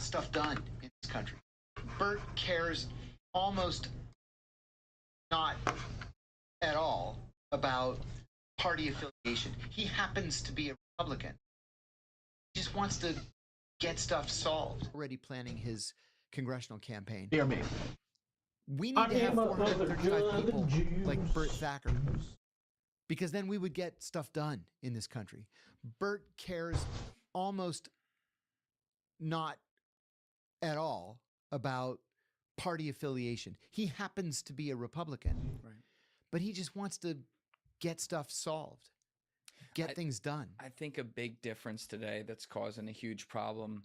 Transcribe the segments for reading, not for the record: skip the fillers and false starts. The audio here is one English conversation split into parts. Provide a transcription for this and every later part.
stuff done in this country. Bert cares almost not at all about party affiliation. He happens to be a Republican. He just wants to get stuff solved. Already planning his congressional campaign. Dear me. We need to have 435 people like Bert Thacker, because then we would get stuff done in this country. Bert cares almost not at all about party affiliation. He happens to be a Republican, Right. but he just wants to get stuff solved, get things done. I think a big difference today that's causing a huge problem,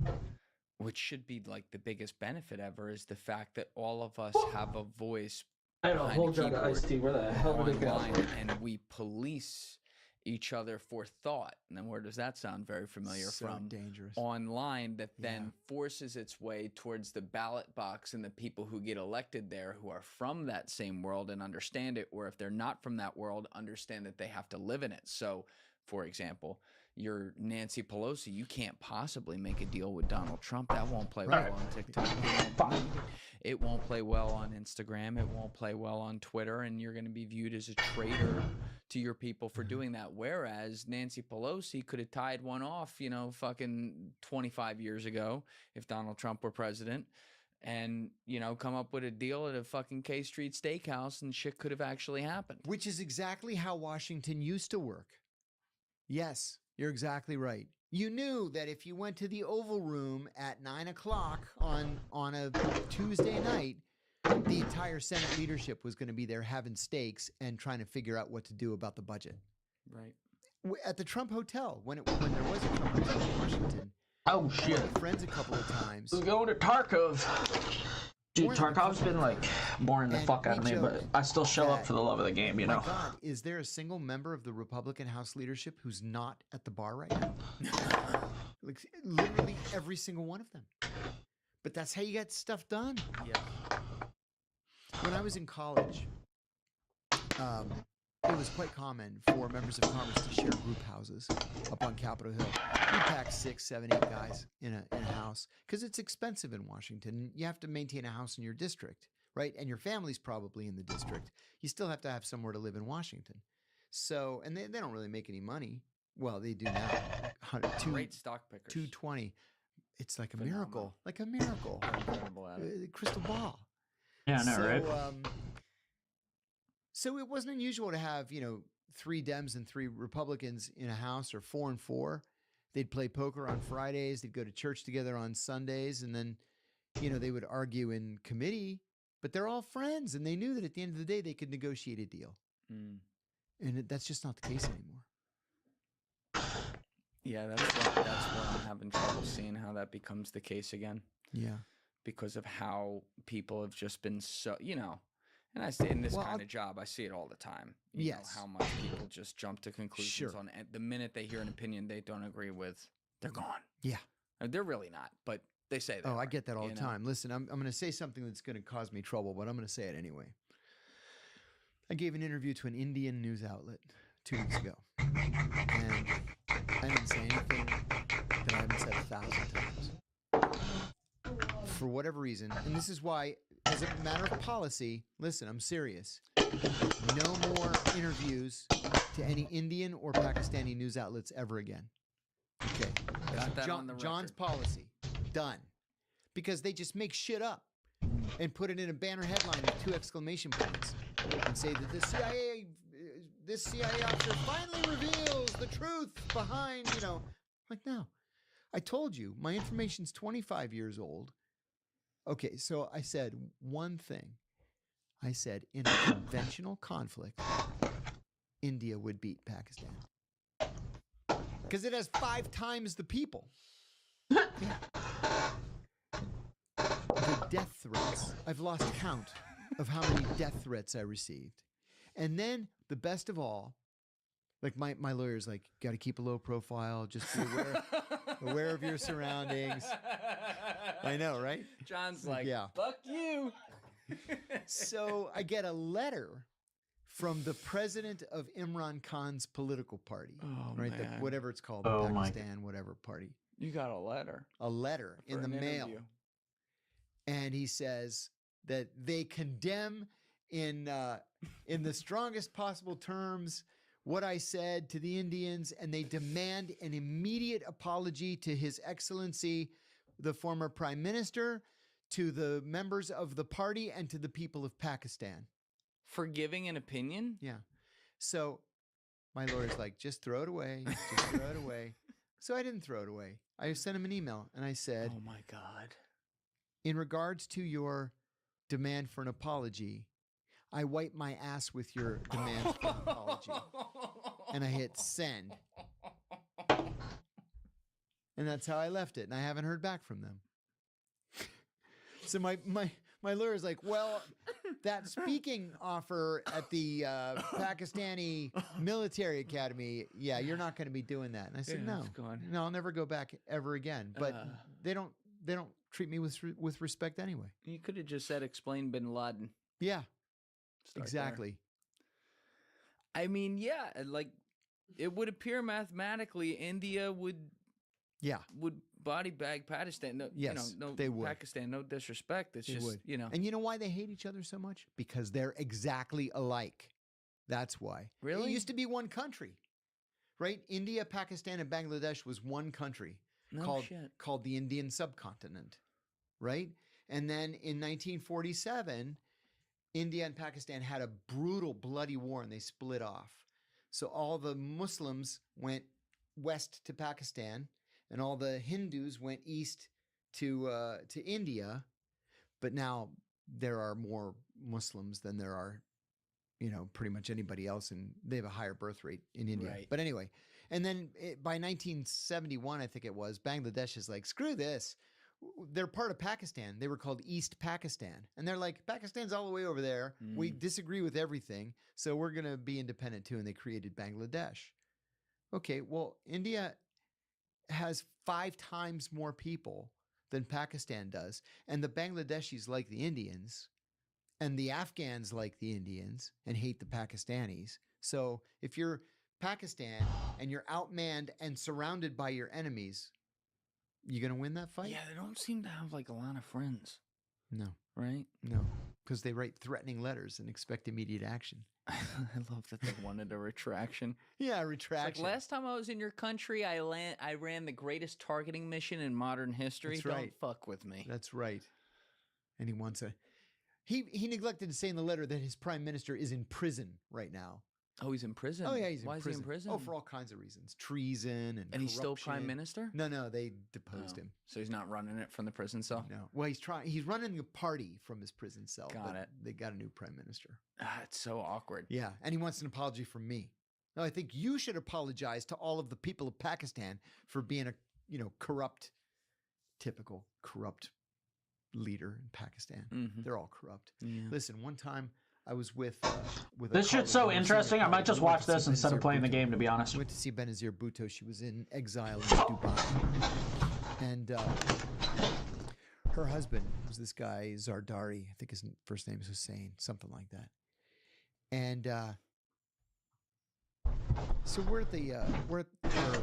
which should be like the biggest benefit ever, is the fact that all of us have a voice. I had a whole jug of iced tea. Where the hell did it go? Online, and we police each other for thought. And then where does that sound very familiar So from? dangerous. Online, that then forces its way towards the ballot box and the people who get elected there who are from that same world and understand it, or if they're not from that world, understand that they have to live in it. So, for example, you're Nancy Pelosi, you can't possibly make a deal with Donald Trump. That won't play well on TikTok. It won't play well on Instagram. It won't play well on Twitter. And you're going to be viewed as a traitor to your people for doing that. Whereas Nancy Pelosi could have tied one off, you know, fucking 25 years ago if Donald Trump were president, and, you know, come up with a deal at a fucking K Street Steakhouse, and shit could have actually happened. Which is exactly how Washington used to work. Yes, you're exactly right. You knew that if you went to the Oval Room at 9 o'clock on a Tuesday night, the entire Senate leadership was going to be there having steaks and trying to figure out what to do about the budget. Right. At the Trump Hotel, when there was a Trump Hotel in Washington. Oh, I shit. went with friends a couple of times. Let's go to Tarkov. Dude, Tarkov's been like boring the And fuck out of we me, but joked I still show up that, for the love of the game, you know? My God, is there a single member of the Republican House leadership who's not at the bar right now? Like, literally every single one of them. But that's how you get stuff done. Yeah. When I was in college, it was quite common for members of Congress to share group houses up on Capitol Hill. You pack 6, 7, 8 guys in a house because it's expensive in Washington. You have to maintain a house in your district, right? And your family's probably in the district. You still have to have somewhere to live in Washington. So, and they don't really make any money. Well, they do now. Great stock pickers. 220. It's like a Phenomenal. miracle. Like a miracle. Incredible at it. Crystal ball. Yeah, I know, right? So it wasn't unusual to have, you know, 3 Dems and 3 Republicans in a house, or 4 and 4. They'd play poker on Fridays. They'd go to church together on Sundays. And then, you know, they would argue in committee, but they're all friends. And they knew that at the end of the day, they could negotiate a deal. Mm. And that's just not the case anymore. Yeah, that's what I'm having trouble seeing how that becomes the case again. Yeah. Because of how people have just been so, you know, and I say in this kind of job, I see it all the time. You know, how much people just jump to conclusions on the minute they hear an opinion they don't agree with, they're gone. Yeah. They're really not, but they say that. Oh, I get that all the time. Listen, I'm going to say something that's going to cause me trouble, but I'm going to say it anyway. I gave an interview to an Indian news outlet 2 weeks ago, and I didn't say anything that I haven't said 1,000 times. For whatever reason, and this is why, as a matter of policy, listen, I'm serious. No more interviews to any Indian or Pakistani news outlets ever again. Okay. Got that on the record. John's policy. Done. Because they just make shit up and put it in a banner headline with 2 exclamation points and say that this CIA officer finally reveals the truth behind, you know. Like, no. I told you, my information's 25 years old. Okay, so I said one thing. I said, in a conventional conflict, India would beat Pakistan. Because it has 5 times the people. Yeah. The death threats. I've lost count of how many death threats I received. And then, the best of all, like my lawyer's like, got to keep a low profile, just be aware of your surroundings. I know, right? John's like, yeah. Fuck you. So I get a letter from the president of Imran Khan's political party, right? man. Whatever it's called, Oh, the Pakistan, whatever party. You got a letter. A letter for in the an mail. interview. And he says that they condemn in the strongest possible terms what I said to the Indians, and they demand an immediate apology to His Excellency, the former Prime Minister, to the members of the party, and to the people of Pakistan. For giving an opinion? Yeah. So my lawyer's like, just throw it away. Just throw it away. So I didn't throw it away. I sent him an email, and I said, Oh, my God. in regards to your demand for an apology, I wipe my ass with your demand for an apology. And I hit send. And that's how I left it. And I haven't heard back from them. So my lawyer's like, well, that speaking offer at the Pakistani military academy, yeah, you're not going to be doing that. And I said, Yeah, no, it's gone. no, I'll never go back ever again. But they don't treat me with respect anyway. You could have just said, explain bin Laden. Yeah, Start exactly. there. I mean, yeah, like it would appear mathematically India would body bag Pakistan. No, Yes, no, they would. Pakistan, no disrespect. It's They just, would. you know. And you know why they hate each other so much? Because they're exactly alike. That's why. Really? It used to be one country, right? India, Pakistan, and Bangladesh was one country No shit. called the Indian subcontinent, right? And then in 1947, India and Pakistan had a brutal, bloody war, and they split off. So all the Muslims went west to Pakistan, and all the Hindus went east to India. But now there are more Muslims than there are, pretty much anybody else, and they have a higher birth rate in India. Right. But anyway, and then by 1971, I think it was, Bangladesh is like, screw this. They're part of Pakistan. They were called East Pakistan. And they're like, Pakistan's all the way over there. We disagree with everything, so we're going to be independent too. And they created Bangladesh. Okay, well, India has 5 times more people than Pakistan does. And the Bangladeshis like the Indians, and the Afghans like the Indians and hate the Pakistanis. So if you're Pakistan and you're outmanned and surrounded by your enemies, you going to win that fight? Yeah, they don't seem to have like a lot of friends, No, right? no. Because they write threatening letters and expect immediate action. I love that they wanted a retraction. Yeah, It's retraction. like, last time I was in your country, I ran the greatest targeting mission in modern history. That's Don't right. fuck with me. That's right. And he wants a... He neglected to say in the letter that his prime minister is in prison right now. Oh, he's in prison? Oh, yeah, he's Why in is prison. he in prison? Oh, for all kinds of reasons. Treason and he's still prime corruption. minister? No, they deposed Oh, him. So he's not running it from the prison cell? No. Well, he's running a party from his prison cell. Got but it. They got a new prime minister. It's so awkward. Yeah, and he wants an apology from me. No, I think you should apologize to all of the people of Pakistan for being a, typical corrupt leader in Pakistan. Mhm. They're all corrupt. Yeah. Listen, one time I was with a This shit's colleague, so a interesting. senior I might colleague. just We went watch to see this instead of Benazir playing the Bhutto. game, to be honest. Went to see Benazir Bhutto. She was in exile in Dubai. And her husband was this guy, Zardari. I think his first name is Hussein, something like that. And so we're at her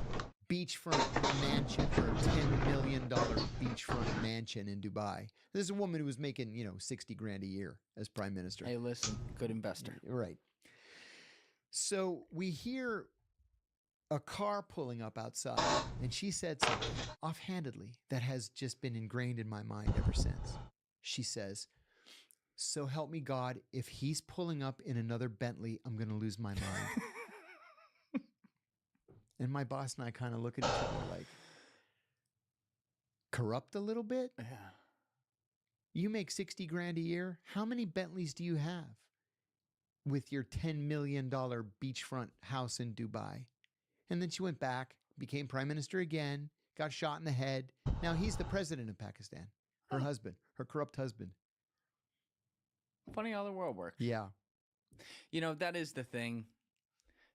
beachfront mansion, her $10 million beachfront mansion in Dubai. This is a woman who was making, $60,000 a year as prime minister. Hey, listen, good investor. Right. So we hear a car pulling up outside, and she said something offhandedly that has just been ingrained in my mind ever since. She says, "So help me God, if he's pulling up in another Bentley, I'm going to lose my mind." And my boss and I kind of look at each other like, corrupt a little bit? Yeah. You make $60,000 a year. How many Bentleys do you have with your $10 million beachfront house in Dubai? And then she went back, became prime minister again, got shot in the head. Now he's the president of Pakistan. Her husband, her corrupt husband. Funny how the world works. Yeah. That is the thing.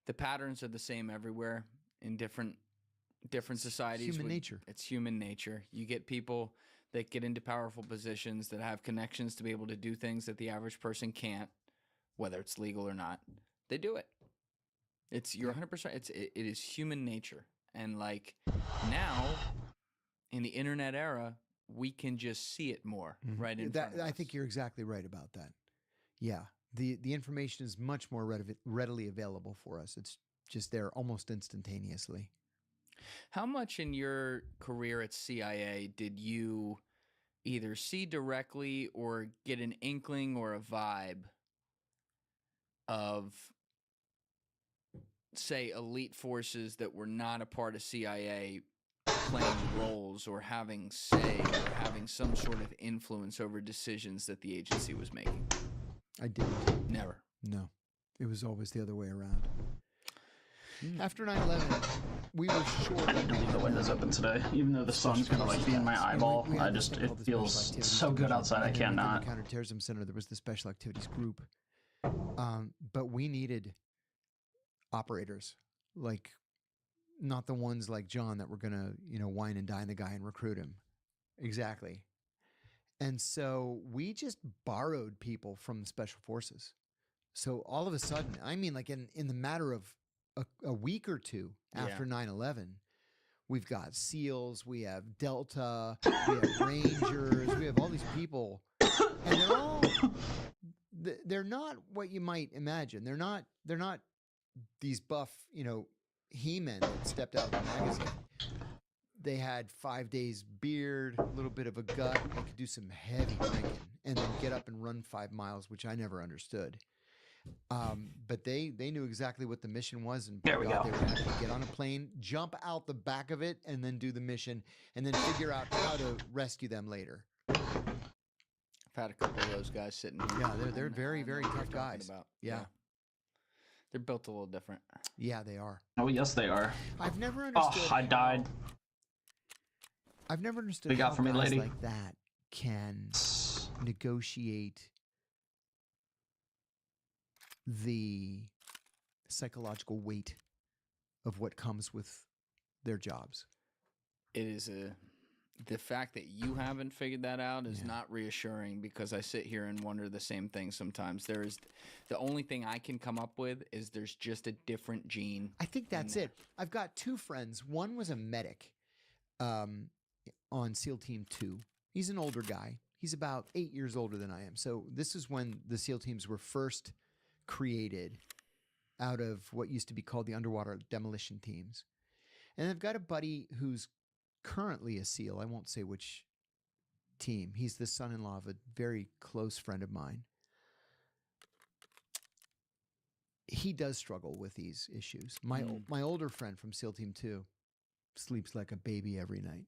The patterns are the same everywhere in different societies. Human nature. It's human nature. You get people that get into powerful positions that have connections to be able to do things that the average person can't, whether it's legal or not. They do it. You're 100%. It is human nature. And like now, in the internet era, we can just see it more right in front of us. I think you're exactly right about that. Yeah, the information is much more readily available for us. It's just there almost instantaneously. How much in your career at CIA did you either see directly or get an inkling or a vibe of, say, elite forces that were not a part of CIA playing roles or having say or having some sort of influence over decisions that the agency was making? I didn't. Never. No, it was always the other way around. After 9/11, we were short. I need to leave the windows open today, even though the sun's gonna like be in my eyeball. It feels so good outside. I cannot. The Counterterrorism Center, there was the Special Activities Group, but we needed operators, like not the ones like John that were gonna, wine and dine the guy and recruit him. Exactly. And so we just borrowed people from the Special Forces. So all of a sudden, I mean, like in the matter of a week or two after 9/11, we've got SEALs, we have Delta, we have Rangers, we have all these people, and they're not what you might imagine. They're not these buff, he-men that stepped out of the magazine. They had 5 days beard, a little bit of a gut. They could do some heavy drinking and then get up and run 5 miles, which I never understood. But they knew exactly what the mission was, and there we go. They would actually get on a plane, jump out the back of it, and then do the mission, and then figure out how to rescue them later. I've had a couple of those guys sitting here. Yeah, they're very, very tough guys. Yeah. They're built a little different. Yeah, they are. Oh, yes, they are. I've never understood. Oh, I died. I've never understood Look how out for me, guys lady. like that can negotiate the psychological weight of what comes with their jobs. It is the fact that you haven't figured that out is not reassuring, because I sit here and wonder the same thing sometimes. The only thing I can come up with is there's just a different gene. I think that's it. I've got two friends. One was a medic on SEAL Team 2. He's an older guy. He's about 8 years older than I am. So this is when the SEAL teams were first created out of what used to be called the underwater demolition teams. And I've got a buddy who's currently a SEAL. I won't say which team. He's the son-in-law of a very close friend of mine. He does struggle with these issues. My older friend from SEAL Team 2 sleeps like a baby every night.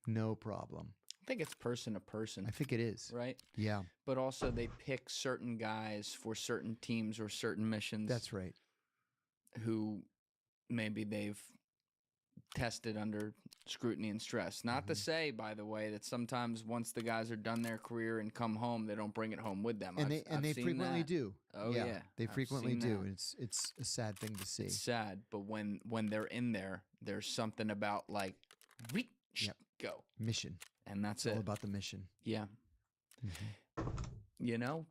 No problem. I think it's person to person. I think it is. Right? Yeah. But also they pick certain guys for certain teams or certain missions. That's right. Who maybe they've tested under scrutiny and stress. Not to say, by the way, that sometimes once the guys are done their career and come home, they don't bring it home with them. And I've they seen frequently that. do. Oh yeah, they frequently seen do. that. It's a sad thing to see. It's sad, but when they're in there, there's something about like, go, mission, and that's it's it. all about the mission. Yeah.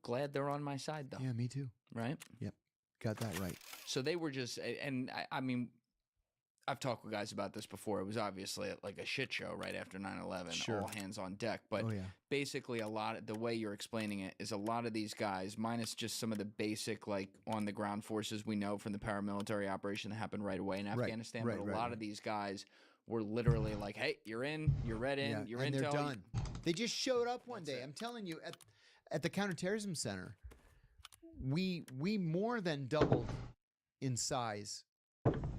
Glad they're on my side though. Yeah, me too. Right? Yep, got that right. So they were just, and I mean, I've talked with guys about this before. It was obviously like a shit show right after 9/11, Sure. all hands on deck. But basically, the way you're explaining it is a lot of these guys, minus just some of the basic like on the ground forces we know from the paramilitary operation that happened right away in Afghanistan. But a lot of these guys were literally like, "Hey, you're in, you're read in, you're in." They're done. They just showed up one day. I'm telling you, at the Counterterrorism Center, we more than doubled in size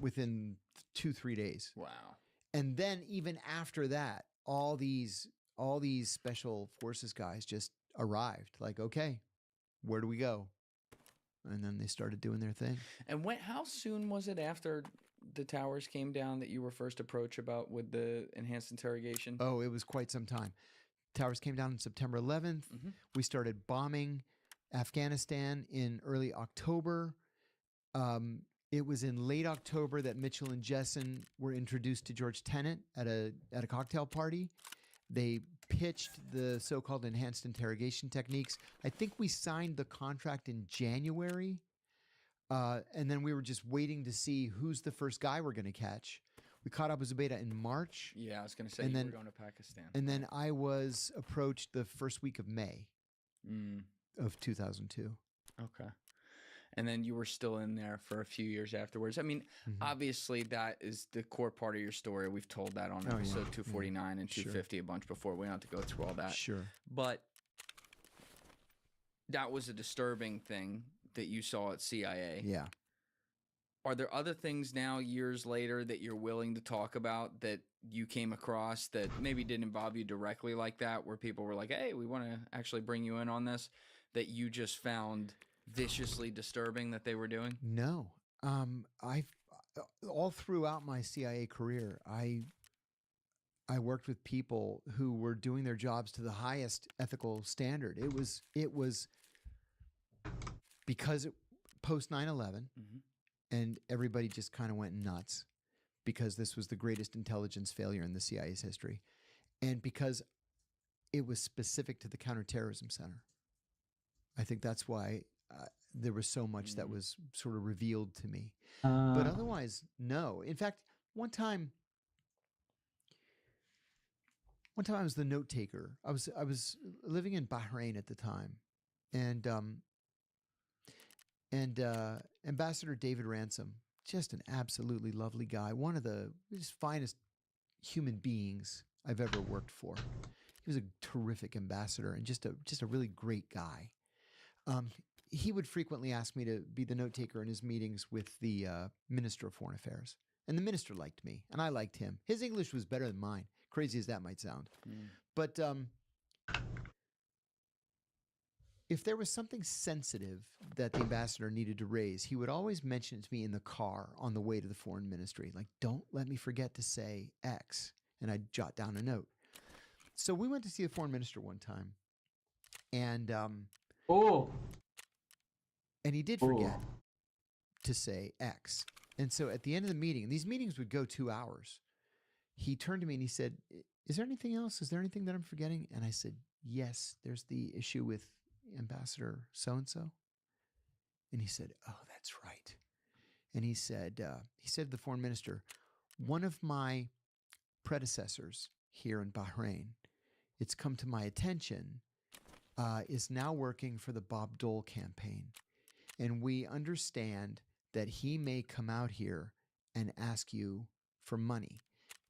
within 2-3 days. Wow. And then even after that, all these special forces guys just arrived. Like, okay, where do we go? And then they started doing their thing. And how soon was it after the towers came down that you were first approached about with the enhanced interrogation? Oh, it was quite some time. Towers came down on September 11th. We started bombing Afghanistan in early October. It was in late October that Mitchell and Jessen were introduced to George Tenet at a cocktail party. They pitched the so-called enhanced interrogation techniques. I think we signed the contract in January, and then we were just waiting to see who's the first guy we're going to catch. We caught up as a beta in March. Yeah, I was going to say And you then- were going to Pakistan. And then I was approached the first week of May Mm, of 2002. okay. And then you were still in there for a few years afterwards. I mean, obviously that is the core part of your story. We've told that on Oh, yeah. episode 249 and Sure. 250 a bunch before. We don't have to go through all that. Sure. But that was a disturbing thing that you saw at CIA. Yeah. Are there other things now, years later, that you're willing to talk about that you came across that maybe didn't involve you directly like that, where people were like, hey, we want to actually bring you in on this, that you just found viciously disturbing that they were doing? No. I've all throughout my CIA career, I worked with people who were doing their jobs to the highest ethical standard. It was because post 9/11 and everybody just kind of went nuts because this was the greatest intelligence failure in the CIA's history. And because it was specific to the Counterterrorism Center. I think that's why there was so much that was sort of revealed to me. But otherwise, no. In fact, one time I was the note taker. I was living in Bahrain at the time, and Ambassador David Ransom, just an absolutely lovely guy, one of the finest human beings I've ever worked for. He was a terrific ambassador and just a really great guy. He would frequently ask me to be the note taker in his meetings with the Minister of Foreign Affairs. And the minister liked me, and I liked him. His English was better than mine, crazy as that might sound. But if there was something sensitive that the ambassador needed to raise, he would always mention it to me in the car on the way to the foreign ministry. Like, don't let me forget to say X. And I'd jot down a note. So we went to see the foreign minister one time. And and he did forget to say X. And so at the end of the meeting, these meetings would go 2 hours. He turned to me and he said, is there anything else? Is there anything that I'm forgetting? And I said, yes, there's the issue with Ambassador so-and-so. And he said, oh, that's right. And he said to the foreign minister, one of my predecessors here in Bahrain, it's come to my attention, is now working for the Bob Dole campaign. And we understand that he may come out here and ask you for money.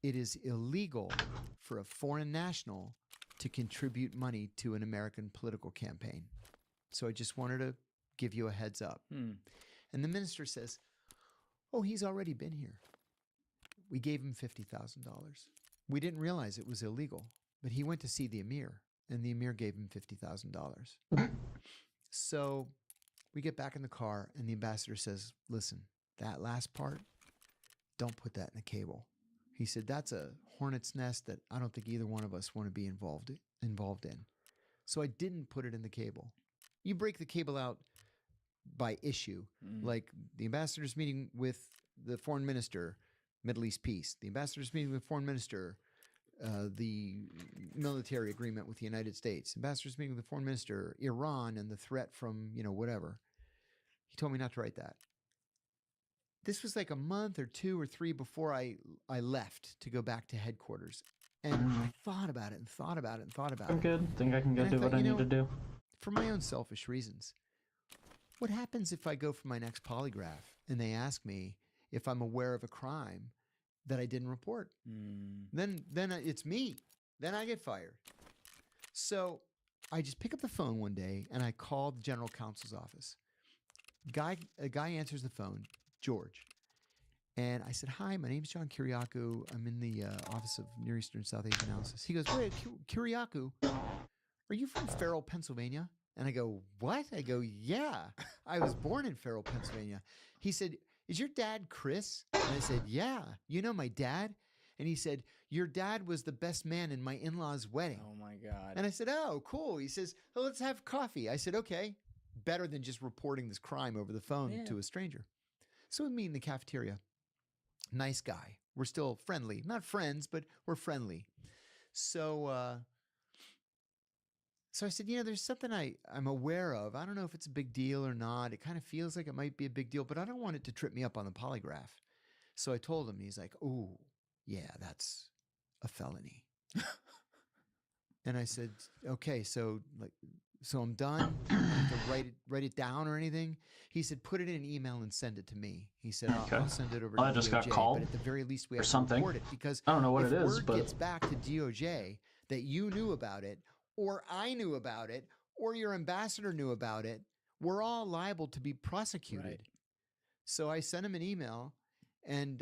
It is illegal for a foreign national to contribute money to an American political campaign. So I just wanted to give you a heads up. And the minister says, oh, he's already been here. We gave him $50,000. We didn't realize it was illegal, but he went to see the emir, and the emir gave him $50,000. So we get back in the car, and the ambassador says, listen, that last part, don't put that in a cable. He said, that's a hornet's nest that I don't think either one of us want to be involved in. So I didn't put it in the cable. You break the cable out by issue, like the ambassador's meeting with the foreign minister, Middle East peace, the ambassador's meeting with foreign minister, the military agreement with the United States, ambassador's meeting with the foreign minister, Iran and the threat from, whatever. He told me not to write that. This was like a month or 2 or 3 before I left to go back to headquarters. And I thought about it and thought about it and thought about it. I'm good. Think I can go And I do thought, what I need to do. For my own selfish reasons, what happens if I go for my next polygraph and they ask me if I'm aware of a crime that I didn't report? Then it's me. Then I get fired. So I just pick up the phone one day and I call the general counsel's office. A guy answers the phone, George. And I said, hi, my name's John Kiriakou. I'm in the Office of Near Eastern South Asian Analysis. He goes, wait, Kiriakou, are you from Farrell, Pennsylvania? And I go, what? I go, yeah, I was born in Farrell, Pennsylvania. He said, is your dad Chris? And I said, yeah, you know my dad? And he said, your dad was the best man in my in-laws' wedding. Oh my God. And I said, oh, cool. He says, oh, let's have coffee. I said, okay, better than just reporting this crime over the phone to a stranger. So we meet in the cafeteria. Nice guy. We're still friendly. Not friends, but we're friendly. So I said, there's something I'm aware of. I don't know if it's a big deal or not. It kind of feels like it might be a big deal, but I don't want it to trip me up on the polygraph. So I told him, he's like, ooh, yeah, that's a felony. And I said, okay, so I'm done. I don't have to write it down or anything. He said, put it in an email and send it to me. He said, I'll send it over to I DOJ. just got called but at the very least, we or have something. to report it, because I don't know what if it is, word but gets back to DOJ that you knew about it, or I knew about it, or your ambassador knew about it, we're all liable to be prosecuted. Right. So I sent him an email, and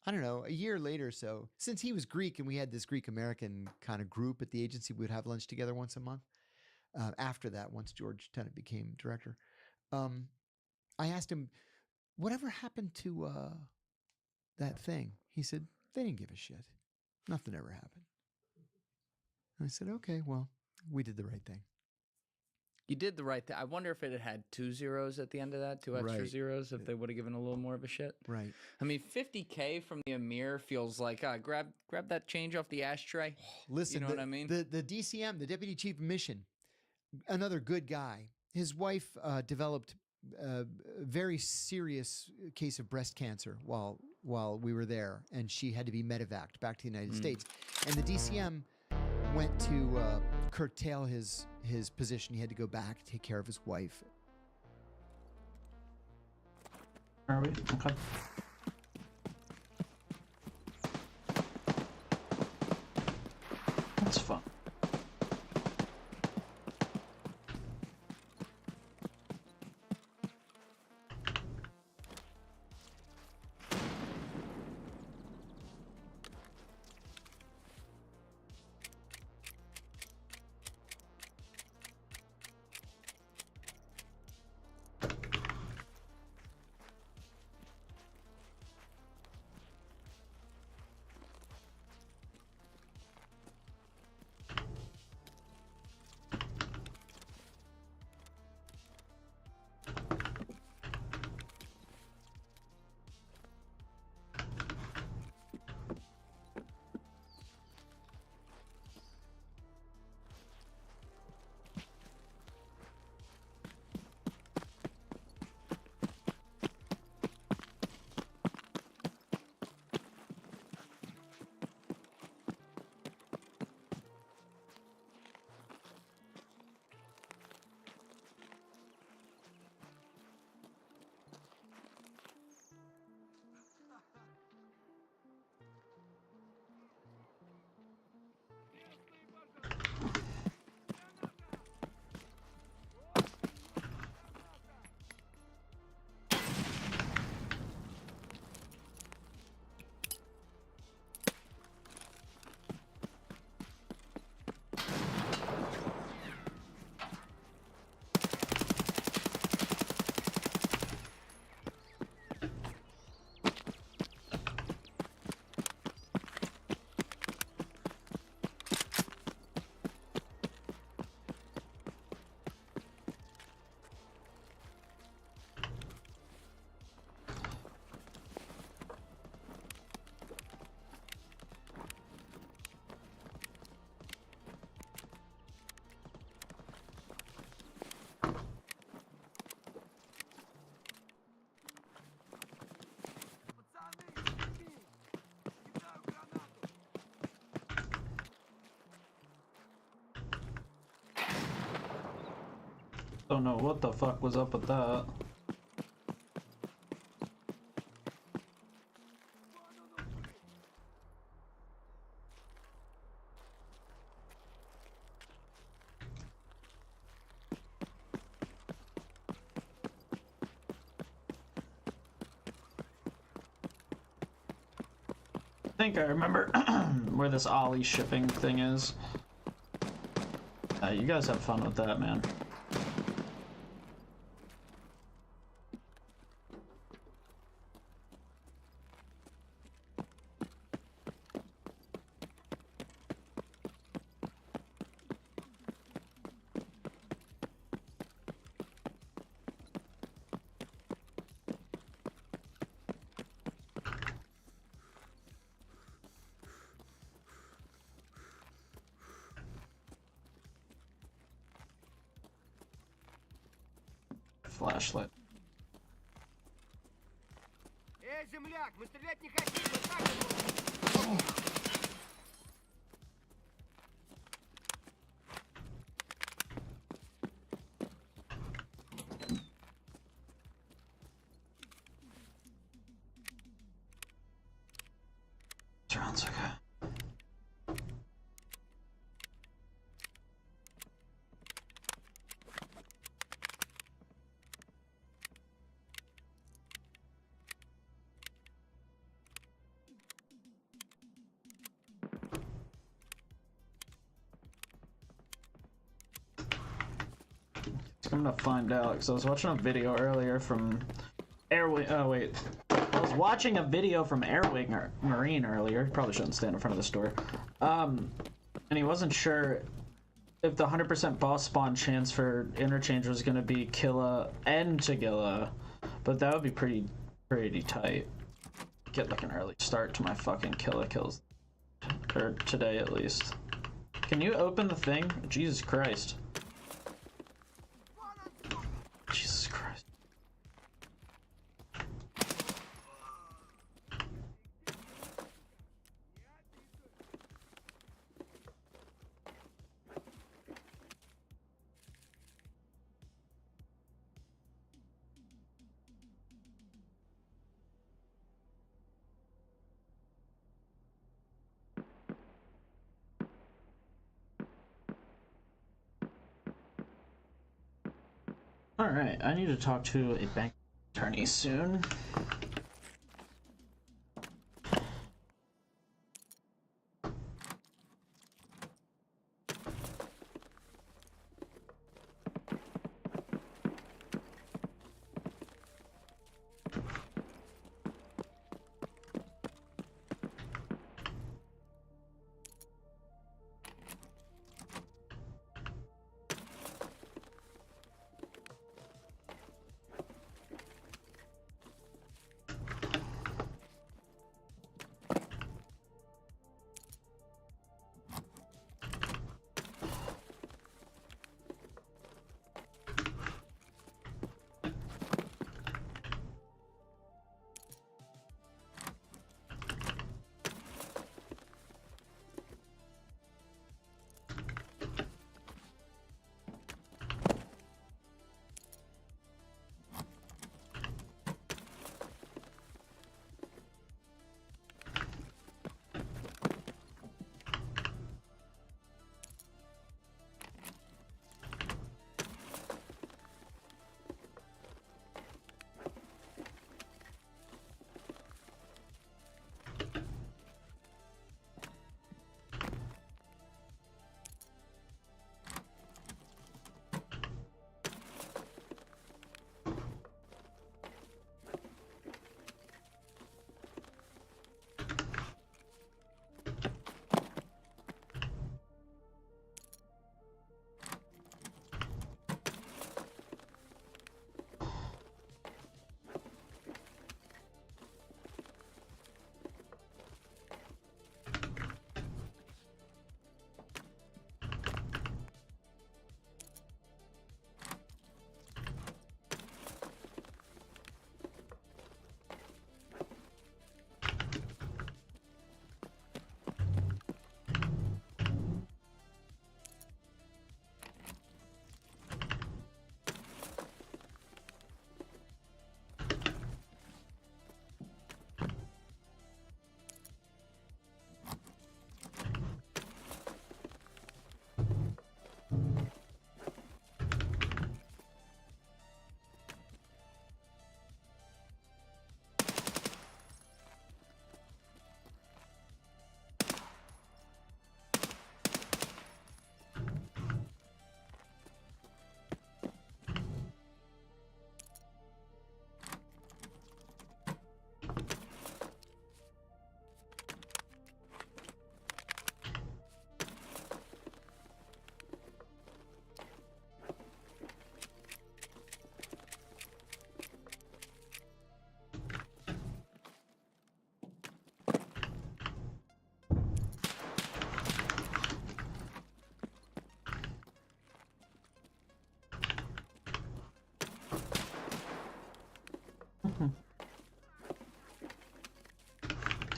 I don't know, a year later or so, since he was Greek and we had this Greek American kind of group at the agency, we would have lunch together once a month. After that, once George Tenet became director, I asked him, whatever happened to that thing? He said, they didn't give a shit. Nothing ever happened. And I said, okay, well, we did the right thing. You did the right thing. I wonder if it had 2 zeros at the end of that, 2 extra Right. zeros, if they would have given a little more of a shit. Right. I mean, $50K from the Amir feels like, grab that change off the ashtray. Listen, You know what I mean? The DCM, the Deputy Chief of Mission, another good guy. His wife developed a very serious case of breast cancer while we were there, and she had to be medevaced back to the United States. And the DCM went to curtail his position. He had to go back, take care of his wife. Are we? Okay. That's fun. Don't know what the fuck was up with that. I think I remember where this Ollie shipping thing is. You guys have fun with that, man. Flashlight. земляк! Мы стрелять не хотим, мы так. Sounds okay. I'm gonna find out because I was watching a video earlier from Airwing. Oh wait, I was watching a video from Airwing Marine earlier. Probably shouldn't stand in front of the store. And he wasn't sure if the 100% boss spawn chance for interchange was gonna be Killa and Tagilla, but that would be pretty tight. Get like an early start to my fucking Killa kills, or today at least. Can you open the thing? Jesus Christ. Jesus Christ. Alright, I need to talk to a bank attorney soon.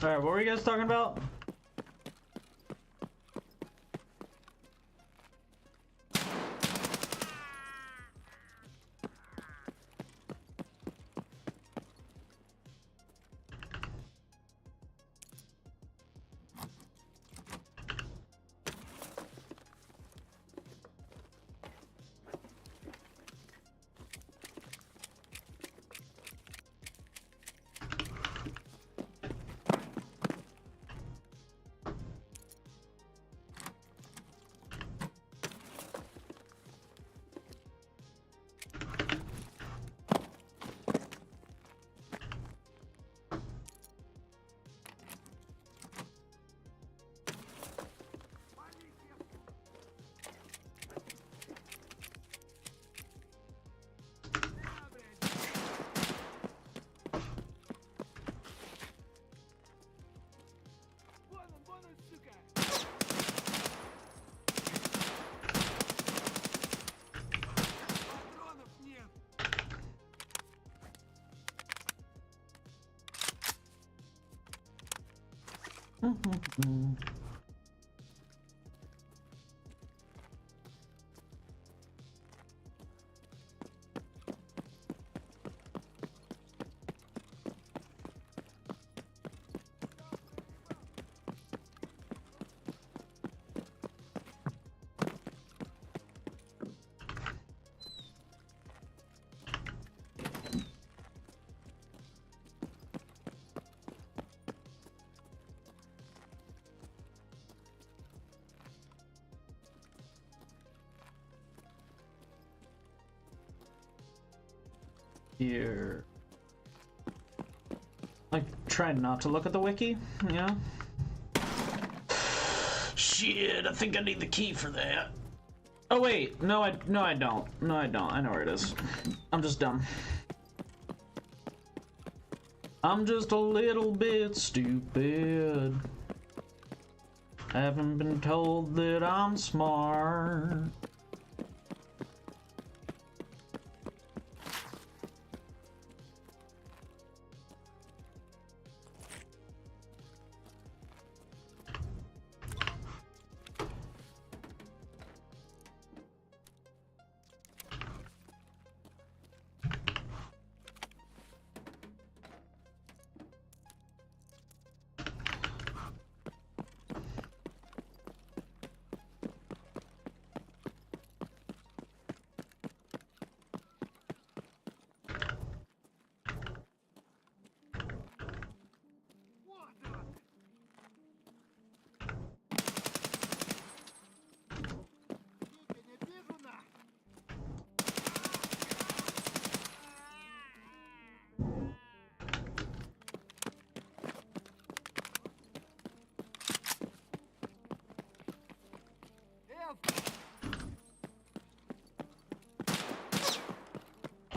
Alright, what were you guys talking about? Here. Like, try not to look at the wiki, you know? Shit, I think I need the key for that. Oh wait, no I don't. No I don't. I know where it is. I'm just dumb. I'm just a little bit stupid. Haven't been told that I'm smart.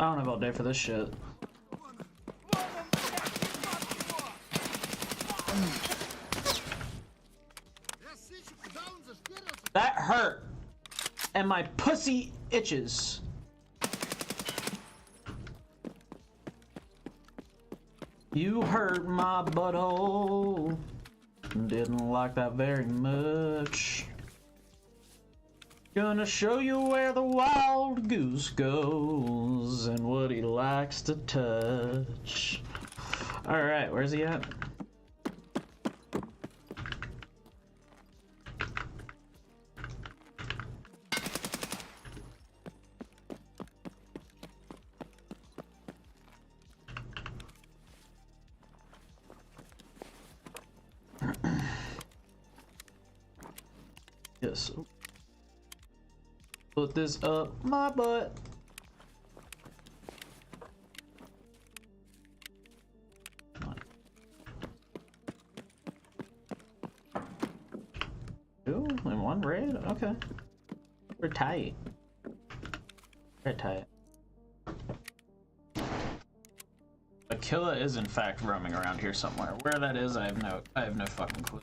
I don't have all day for this shit. That hurt. And my pussy itches. You hurt my butthole. Didn't like that very much. Gonna show you where the wild goose goes and what he likes to touch. Alright, where's he at? Yes. Put this up my butt. Two and one red? Okay. We're tight. We're tight. Aquila is in fact roaming around here somewhere. Where that is, I have no fucking clue.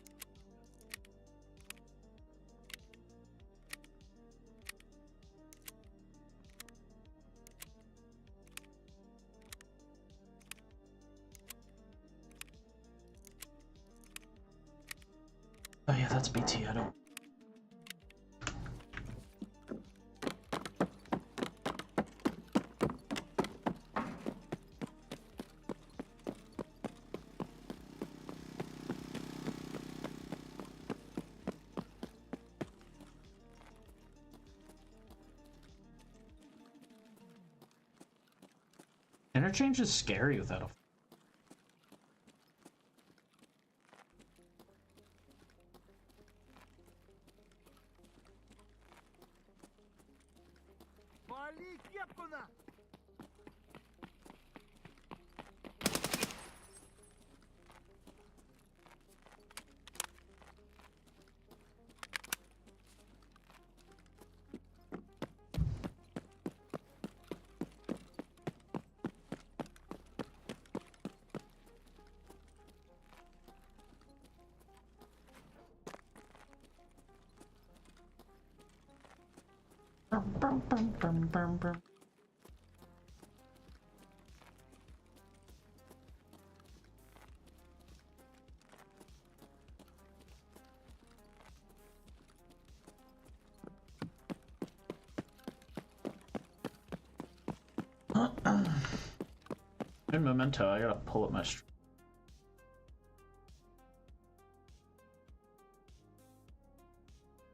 yeah, that's BT. I don't. Interchange is scary without a. Вали кепку на! In Memento, I gotta pull up my.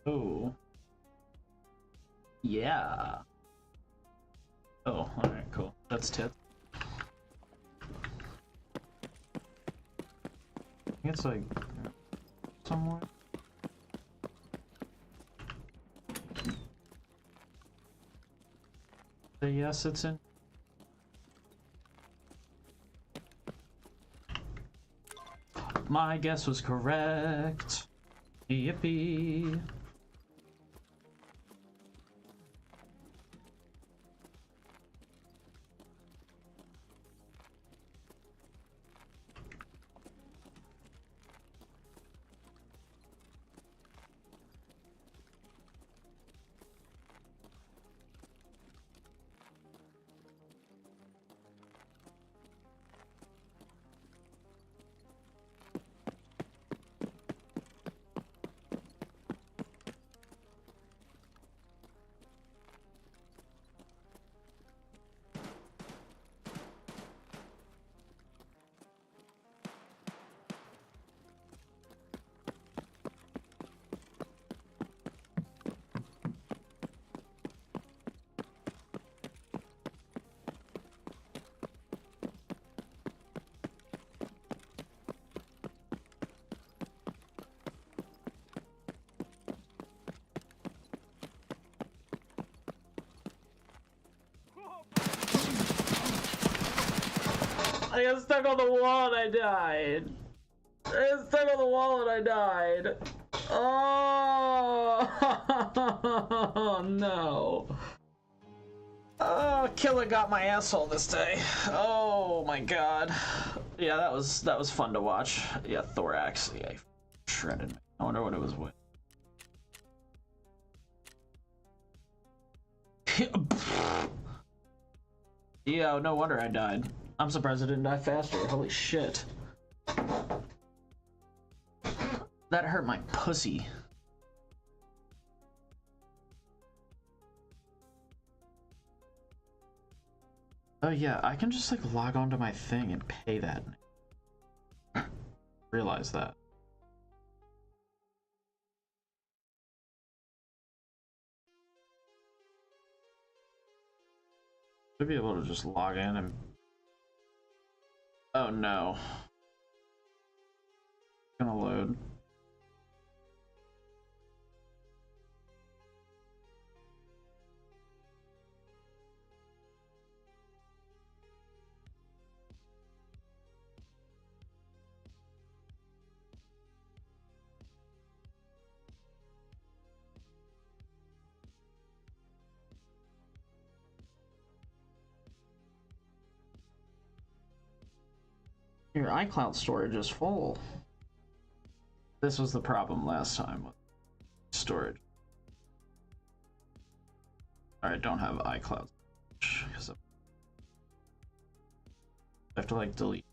Oh. Yeah. Oh, alright, cool. That's tip. I think it's like somewhere. Yes, it's in. My guess was correct. Yippee. I got stuck on the wall and I died. I got stuck on the wall and I died. Oh no. Oh, Killer got my asshole this day. Oh my god. Yeah, that was fun to watch. Yeah, thorax. Yeah, shredded me. I wonder what it was with. Yeah, no wonder I died. I'm surprised I didn't die faster. Holy shit. That hurt my pussy. Oh yeah, I can just like log onto my thing and pay that. Realize that. Should be able to just log in and. Oh no. It's gonna load. Your iCloud storage is full. This was the problem last time with storage. I don't have iCloud because I have to like delete.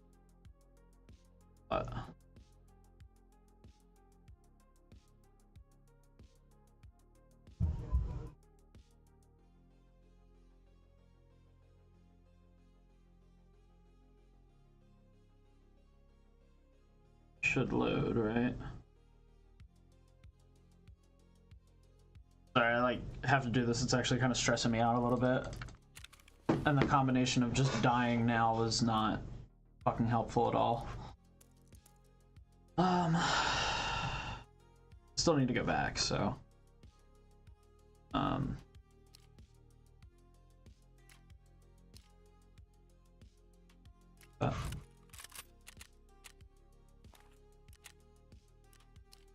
should load, right? Sorry, I like have to do this. It's actually kind of stressing me out a little bit. And the combination of just dying now is not fucking helpful at all. Still need to go back, so.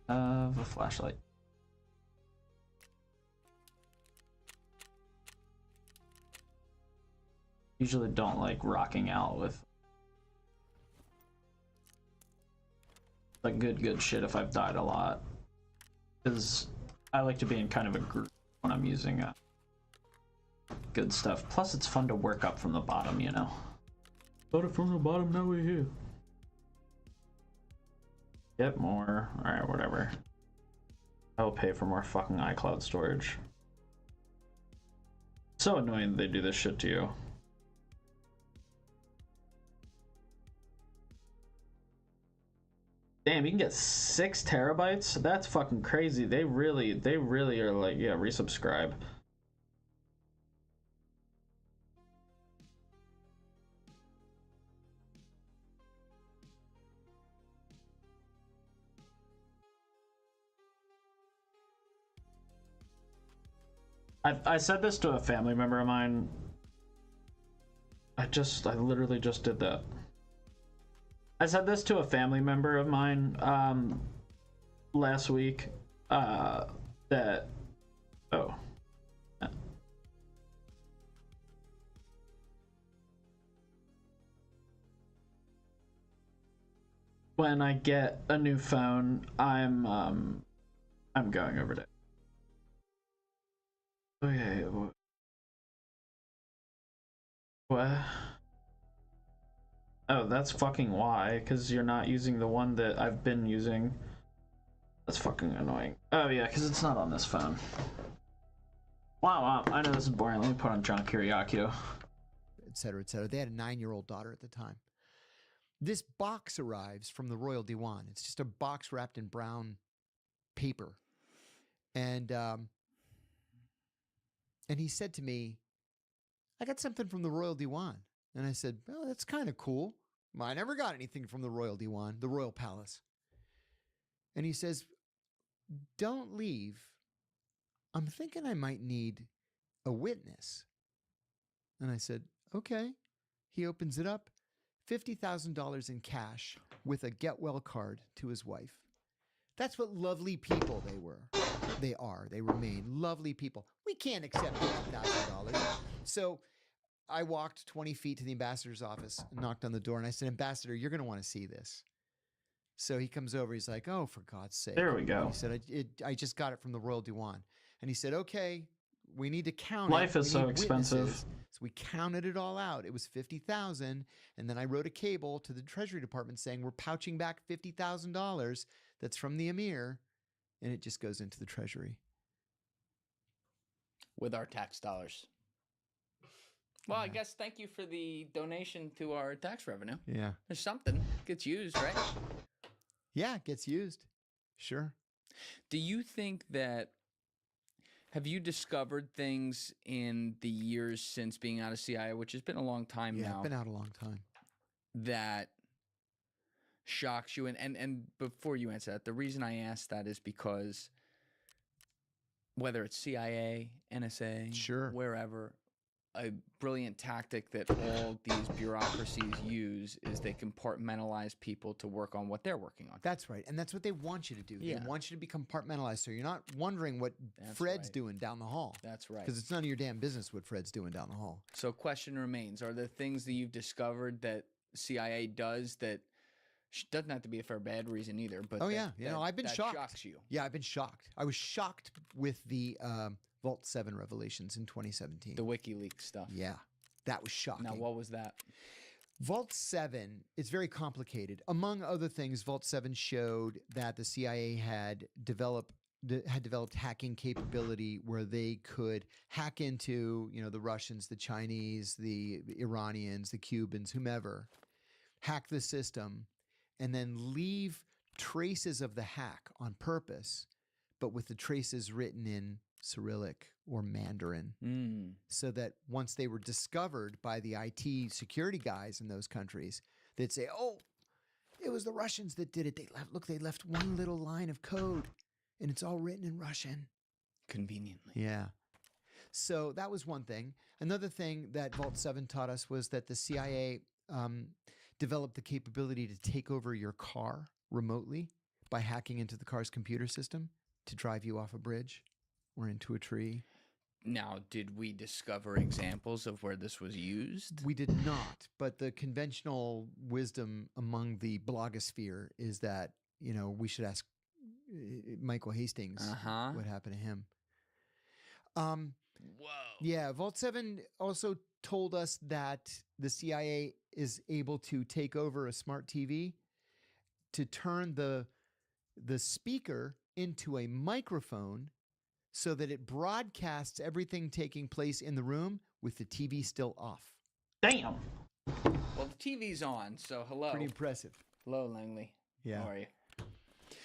A flashlight. Usually don't like rocking out with like good shit if I've died a lot, because I like to be in kind of a group when I'm using good stuff. Plus it's fun to work up from the bottom, you know. Started from the bottom, now we're here. Get more. Alright, whatever. I will pay for more fucking iCloud storage. So annoying that they do this shit to you. Damn, you can get 6 terabytes? That's fucking crazy. They really are like, yeah, resubscribe. I said this to a family member of mine. I literally just did that. I said this to a family member of mine last week that when I get a new phone, I'm going over to. Okay. What? Oh, that's fucking why, because you're not using the one that I've been using. That's fucking annoying. Oh yeah, because it's not on this phone. Wow, I know this is boring. Let me put on John Kiriakio. Etc., etc. They had a 9-year-old daughter at the time. This box arrives from the Royal Diwan. It's just a box wrapped in brown paper. And he said to me, I got something from the Royal Diwan. And I said, well, that's kind of cool. I never got anything from the Royal Diwan, the Royal Palace. And he says, don't leave. I'm thinking I might need a witness. And I said, okay. He opens it up, $50,000 in cash with a get well card to his wife. That's what lovely people they were. They are. They remain lovely people. We can't accept $50,000. So I walked 20 feet to the ambassador's office and knocked on the door. And I said, Ambassador, you're going to want to see this. So he comes over. He's like, oh, for God's sake. There we go. He said, I just got it from the Royal Diwan. And he said, okay, we need to count Life it. is so expensive. So we counted it all out. It was $50,000. And then I wrote a cable to the Treasury Department saying, we're pouching back $50,000 that's from the Emir. And it just goes into the Treasury. With our tax dollars. Well, I guess thank you for the donation to our tax revenue. Yeah. There's something gets used, right? Yeah, it gets used. Sure. Do you think that, have you discovered things in the years since being out of CIA, which has been a long time now? Yeah, been out a long time. That shocks you? And before you answer that, the reason I ask that is because whether it's CIA, NSA, Sure, wherever, a brilliant tactic that all these bureaucracies use is they compartmentalize people to work on what they're working on. That's right. And that's what they want you to do. Yeah. They want you to be compartmentalized so you're not wondering what That's Fred's right. doing down the hall. That's right. Because it's none of your damn business what Fred's doing down the hall. So question remains, are there things that you've discovered that CIA does that doesn't have to be for a bad reason either, but Oh, that, yeah. You know, I've been that shocked. shocks you? Yeah, I've been shocked. I was shocked with the Vault 7 revelations in 2017. The WikiLeaks stuff. Yeah, that was shocking. Now, what was that? Vault 7 is very complicated. Among other things, Vault 7 showed that the CIA had developed hacking capability where they could hack into, you know, the Russians, the Chinese, the Iranians, the Cubans, whomever, hack the system, and then leave traces of the hack on purpose, but with the traces written in Cyrillic or Mandarin, so that once they were discovered by the IT security guys in those countries, they'd say, "Oh, it was the Russians that did it. They left one little line of code, and it's all written in Russian." Conveniently. Yeah. So that was one thing. Another thing that Vault 7 taught us was that the CIA developed the capability to take over your car remotely by hacking into the car's computer system to drive you off a bridge or into a tree. Now, did we discover examples of where this was used? We did not, but the conventional wisdom among the blogosphere is that, we should ask Michael Hastings what happened to him. Whoa. Yeah, Vault 7 also told us that the CIA is able to take over a smart TV to turn the speaker into a microphone so that it broadcasts everything taking place in the room with the TV still off. Damn. Well, the TV's on, so hello. Pretty impressive. Hello, Langley. Yeah. How are you?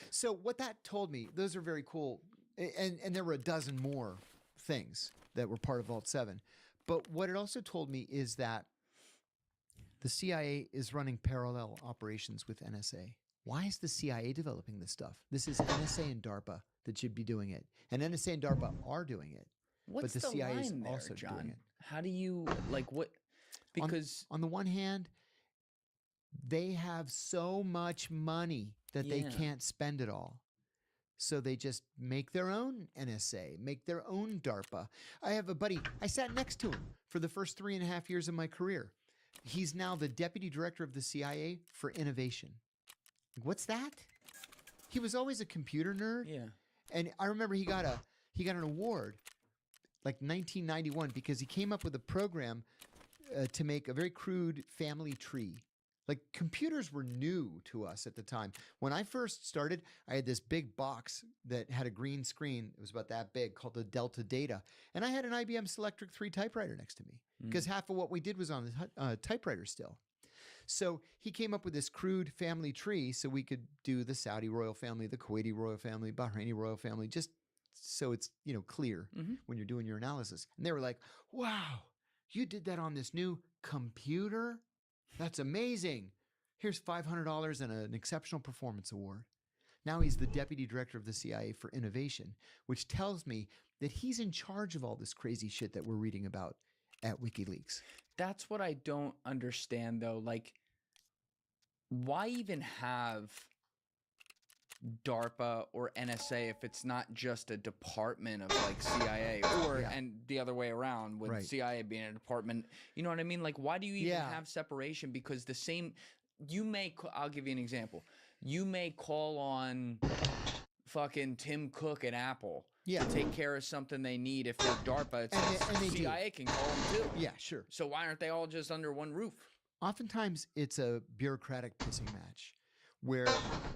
So what that told me, those are very cool. And there were a dozen more things that were part of Vault 7. But what it also told me is that the CIA is running parallel operations with NSA. Why is the CIA developing this stuff? This is NSA and DARPA that should be doing it. And NSA and DARPA are doing it. What's but the CIA is line there, also John? doing it. How do you, what? Because on the one hand, they have so much money that they can't spend it all. So they just make their own NSA, make their own DARPA. I have a buddy, I sat next to him for the first 3.5 years of my career. He's now the deputy director of the CIA for innovation. What's that? He was always a computer nerd. Yeah. And I remember he got an award like 1991 because he came up with a program to make a very crude family tree. Like, computers were new to us at the time. When I first started, I had this big box that had a green screen. It was about that big, called the Delta Data. And I had an IBM Selectric 3 typewriter next to me because half of what we did was on the typewriter still. So he came up with this crude family tree so we could do the Saudi royal family, the Kuwaiti royal family, Bahraini royal family, just so it's, clear when you're doing your analysis. And they were like, "Wow, you did that on this new computer? That's amazing. Here's $500 and an exceptional performance award." Now he's the deputy director of the CIA for innovation, which tells me that he's in charge of all this crazy shit that we're reading about at WikiLeaks. That's what I don't understand, though. Like, why even have DARPA or NSA if it's not just a department of like CIA or and the other way around with CIA being a department? You know what I mean? Like, why do you even have separation? Because the same, I'll give you an example. You may call on fucking Tim Cook at Apple to take care of something they need. If you're DARPA, it's and CIA can call them too. Yeah, sure. So why aren't they all just under one roof? Oftentimes it's a bureaucratic pissing match where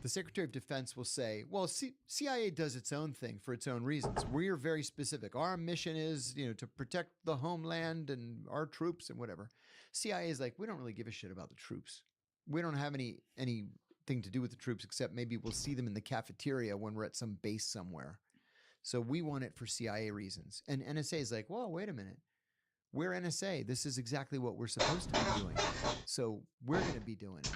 the Secretary of Defense will say, well, CIA does its own thing for its own reasons. We're very specific. Our mission is, to protect the homeland and our troops and whatever. CIA is like, we don't really give a shit about the troops. We don't have anything to do with the troops except maybe we'll see them in the cafeteria when we're at some base somewhere. So we want it for CIA reasons. And NSA is like, well, wait a minute. We're NSA. This is exactly what we're supposed to be doing. So we're going to be doing it.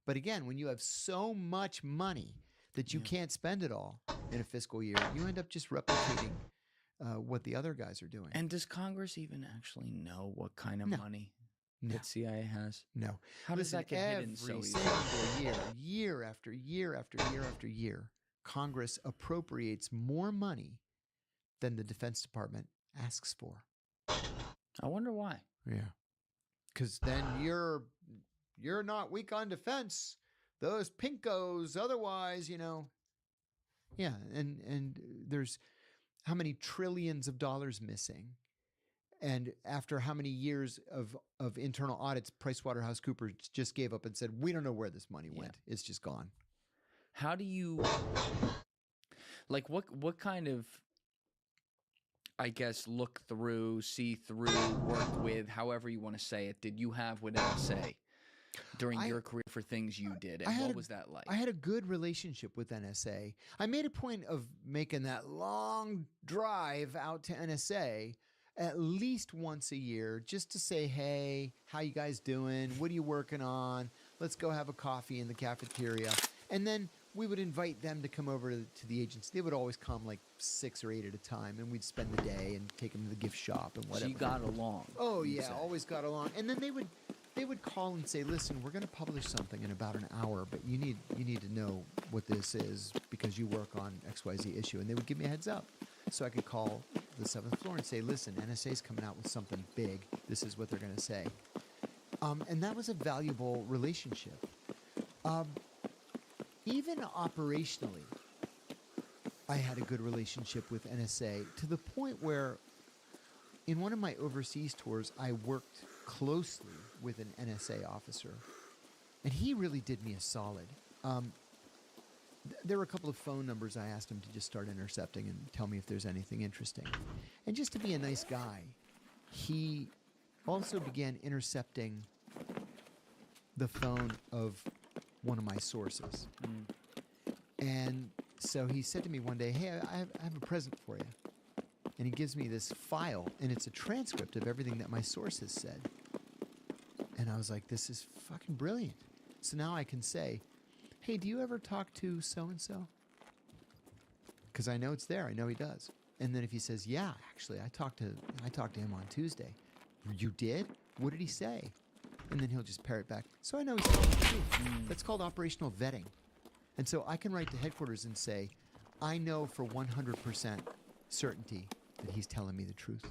But again, when you have so much money that you can't spend it all in a fiscal year, you end up just replicating what the other guys are doing. And does Congress even actually know what kind of money that CIA has? No. How does that get hidden so easily? Every single year after year after year after year, Congress appropriates more money than the Defense Department asks for. I wonder why. Yeah. Because then you're not weak on defense. Those pinkos, otherwise, Yeah, and there's how many trillions of dollars missing. And after how many years of internal audits, PricewaterhouseCoopers just gave up and said, we don't know where this money went. It's just gone. How do you, like, what kind of, I guess, look through, see through, work with, however you want to say it, did you have with NSA? during I- your career for things you did, I and had what a- was that like? I had a good relationship with NSA. I made a point of making that long drive out to NSA at least once a year just to say, hey, how you guys doing? What are you working on? Let's go have a coffee in the cafeteria. And then we would invite them to come over to the agency. They would always come like 6 or 8 at a time, and we'd spend the day and take them to the gift shop and So whatever. you got along. Oh you'd yeah, say. always got along. And then they would call and say, "Listen, we're going to publish something in about an hour, but you need to know what this is because you work on XYZ issue." And they would give me a heads up, so I could call the 7th floor and say, "Listen, NSA's coming out with something big. This is what they're going to say." And that was a valuable relationship. Even operationally, I had a good relationship with NSA to the point where in one of my overseas tours, I worked closely with an NSA officer, and he really did me a solid. There were a couple of phone numbers I asked him to just start intercepting and tell me if there's anything interesting. And just to be a nice guy, he also began intercepting the phone of one of my sources. And so he said to me one day, "Hey, I have a present for you." And he gives me this file, and it's a transcript of everything that my source has said. And I was like, this is fucking brilliant. So now I can say, "Hey, do you ever talk to so-and-so?" Because I know it's there. I know he does. And then if he says, "Yeah, actually, I talked to him on Tuesday." "You did? What did he say?" And then he'll just parrot back. So I know he's telling the truth. That's called operational vetting. And so I can write to headquarters and say, I know for 100% certainty that he's telling me the truth.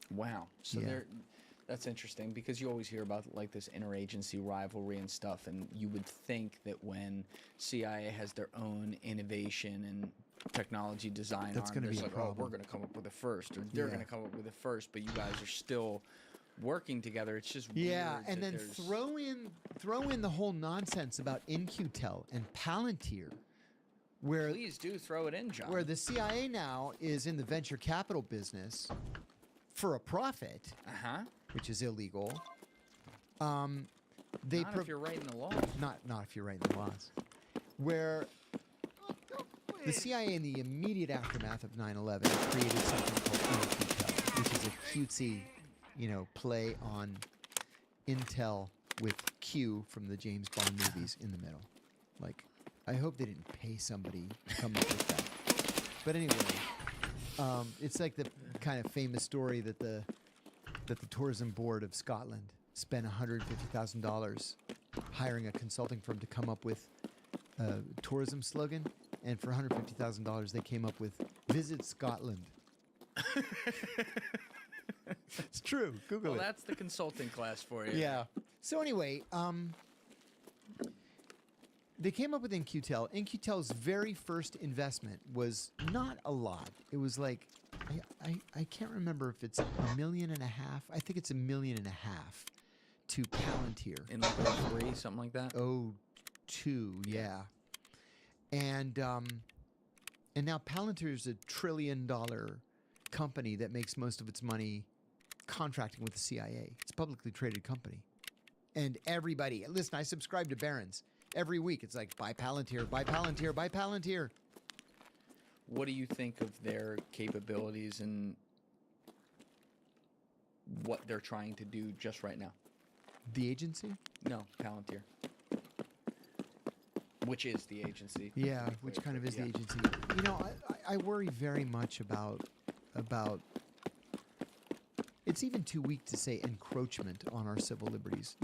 Wow. So Yeah. that's interesting because you always hear about like this interagency rivalry and stuff, and you would think that when CIA has their own innovation and technology design That's arm, gonna be there's a like, oh, we're problem. going to come up with it first, or they're Yeah. going to come up with it first, but you guys are still working together. It's just Yeah, weird and that then there's- throw in the whole nonsense about InQtel and Palantir, where Please do throw it in, John. where the CIA now is in the venture capital business for a profit, which is illegal. They Not if you're writing the law. not if you're writing the laws. Where the CIA in the immediate aftermath of 9/11 created something called InQtel, which is a cutesy, play on Intel with Q from the James Bond movies in the middle. Like, I hope they didn't pay somebody to come up with that. But anyway, it's like the kind of famous story that the tourism board of Scotland spent $150,000 hiring a consulting firm to come up with a tourism slogan, and for $150,000 they came up with "Visit Scotland." It's true. Google Well, it. that's the consulting class for you. Yeah. So anyway, they came up with InQtel. InQtel's very first investment was not a lot. It was like, I can't remember if it's $1.5 million. I think it's $1.5 million to Palantir. In like 03, something like that. 02, yeah. And now Palantir is a $1 trillion company that makes most of its money contracting with the CIA. It's a publicly traded company. And everybody, listen, I subscribe to Barron's. Every week it's like, buy Palantir, buy Palantir, buy Palantir. What do you think of their capabilities and what they're trying to do just right now? The agency? No, Palantir. Which is the agency. Yeah, to be which clear, kind of but is yeah. the agency. I worry very much about it's even too weak to say encroachment on our civil liberties.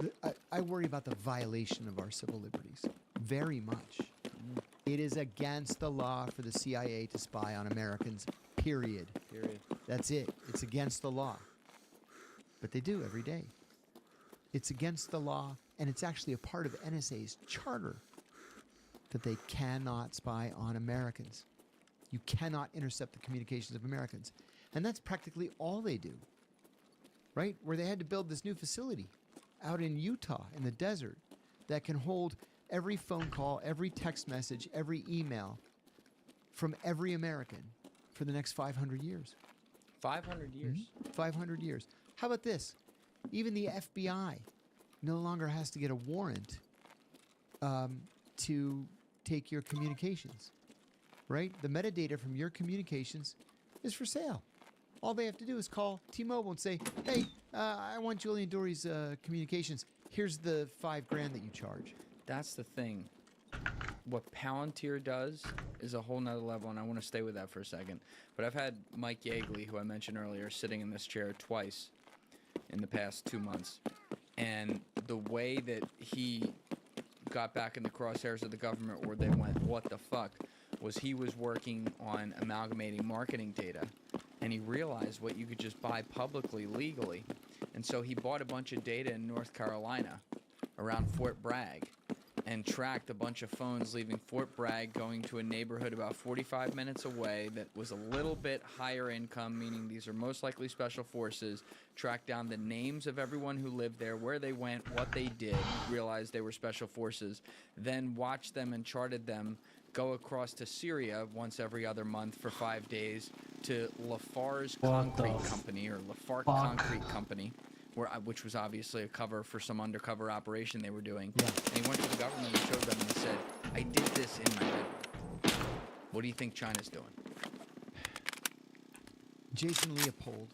I worry about the violation of our civil liberties very much. It is against the law for the CIA to spy on Americans, period. Period. That's it. It's against the law. But they do every day. It's against the law, and it's actually a part of NSA's charter that they cannot spy on Americans. You cannot intercept the communications of Americans. And that's practically all they do, right? Where they had to build this new facility out in Utah in the desert that can hold every phone call, every text message, every email from every American for the next 500 years. 500 years. 500 years. How about this? Even the FBI no longer has to get a warrant to take your communications, right? The metadata from your communications is for sale. All they have to do is call T-Mobile and say, hey, I want Julian Dory's communications. Here's the $5,000 that you charge. That's the thing. What Palantir does is a whole nother level, and I want to stay with that for a second. But I've had Mike Yeagley, who I mentioned earlier, sitting in this chair twice in the past 2 months. And the way that he got back in the crosshairs of the government, where they went, what the fuck, was he was working on amalgamating marketing data. And he realized what you could just buy publicly, legally. And so he bought a bunch of data in North Carolina around Fort Bragg and tracked a bunch of phones leaving Fort Bragg, going to a neighborhood about 45 minutes away that was a little bit higher income, meaning these are most likely special forces, tracked down the names of everyone who lived there, where they went, what they did, realized they were special forces, then watched them and charted them go across to Syria once every other month for 5 days to Lafarge Concrete Company, or Lafarge Concrete Company, which was obviously a cover for some undercover operation they were doing. Yeah. And he went to the government and showed them and he said, I did this in my bedroom. What do you think China's doing? Jason Leopold,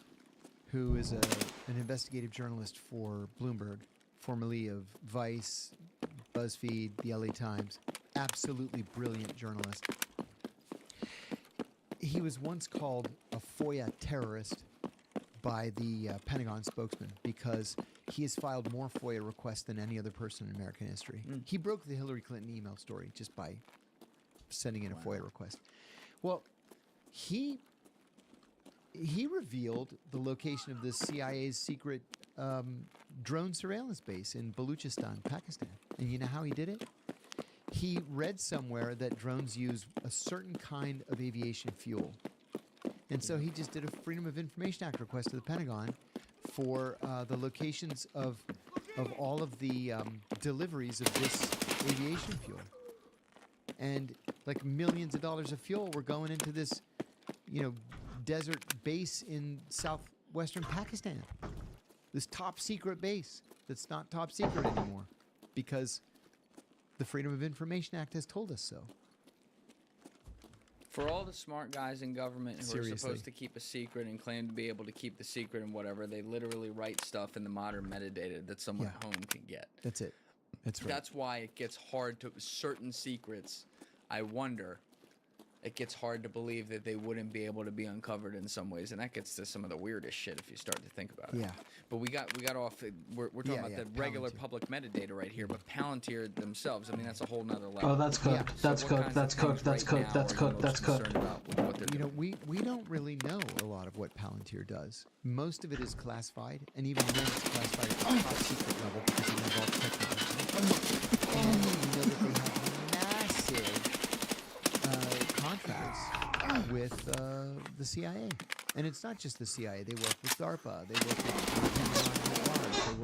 who is an investigative journalist for Bloomberg, formerly of Vice, BuzzFeed, the LA Times, absolutely brilliant journalist. He was once called a FOIA terrorist by the Pentagon spokesman because he has filed more FOIA requests than any other person in American history. He broke the Hillary Clinton email story just by sending in a FOIA request. Well, he revealed the location of the CIA's secret drone surveillance base in Baluchistan, Pakistan. And you know how he did it? He read somewhere that drones use a certain kind of aviation fuel. And so he just did a Freedom of Information Act request to the Pentagon for the locations of all of the deliveries of this aviation fuel. And like millions of dollars of fuel were going into this, desert base in southwestern Pakistan. This top secret base that's not top secret anymore because the Freedom of Information Act has told us so. For all the smart guys in government who Seriously. are supposed to keep a secret and claim to be able to keep the secret and whatever, they literally write stuff in the modern metadata that someone at home can get. That's it. That's right. That's why it gets hard to certain secrets. I wonder. It gets hard to believe that they wouldn't be able to be uncovered in some ways, and that gets to some of the weirdest shit if you start to think about it. Yeah. But we got off. We're talking about the regular Palantir. public metadata right here, but Palantir themselves. I mean, that's a whole nother level. Oh, that's cooked. Yeah. That's So what cooked. kinds That's of things cooked. That's right cooked. now That's are you cooked. most That's cooked. concerned about with what they're doing? We don't really know a lot of what Palantir does. Most of it is classified, and even then it's classified at the top secret level because it involves technology. And we know that they have massive contracts with the CIA. And it's not just the CIA. They work with DARPA. They work with the Pentagon at large. They work